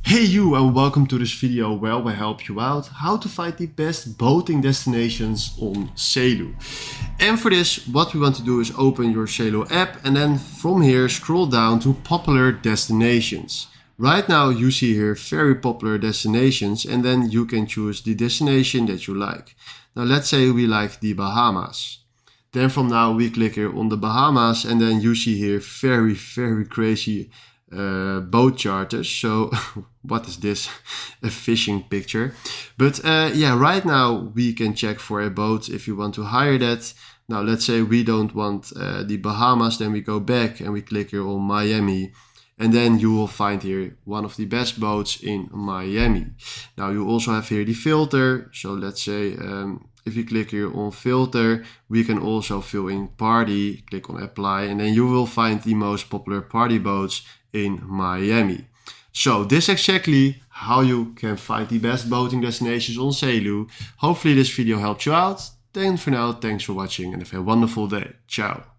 Hey you, and welcome to this video where we help you out how to find the best boating destinations on Sailo. And for this, what we want to do is open your Sailo app and then from here scroll down to popular destinations. Right now you see here very popular destinations and then you can choose the destination that you like. Now let's say we like the Bahamas. Then from now we click here on the Bahamas and then you see here very crazy boat charters. So what is this? A fishing picture. But yeah, right now we can check for a boat if you want to hire that. Now let's say we don't want the Bahamas, then we go back and we click here on Miami. And then you will find here one of the best boats in Miami. Now you also have here the filter. So let's say if you click here on filter, we can also fill in party, click on apply, and then you will find the most popular party boats in Miami. So this is exactly how you can find the best boating destinations on Sailo. Hopefully this video helped you out. Then for now, thanks for watching and have a wonderful day. Ciao.